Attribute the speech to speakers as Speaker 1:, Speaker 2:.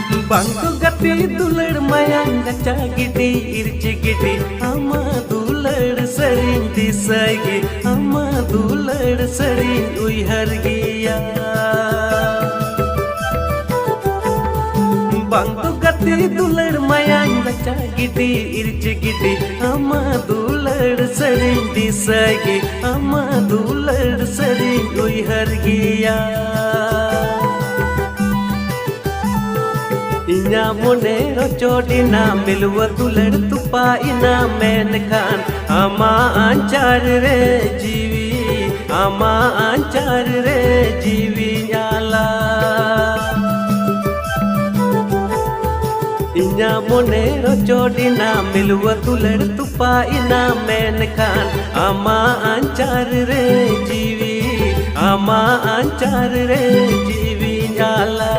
Speaker 1: Bangku gati dular mayang gacha gidi irci gidi ama dular sering disagi ama dular sering uihar giya Bangku gati dular mayang gacha gidi irci gidi ama dular sering disagi ama dular sering uihar giya Inya monero chodina milwa dular tupa ina menkan ama anchar re jiwi nyala Inya monero chodina milwa dular tupa ina menkan ama anchar re jiwi nyala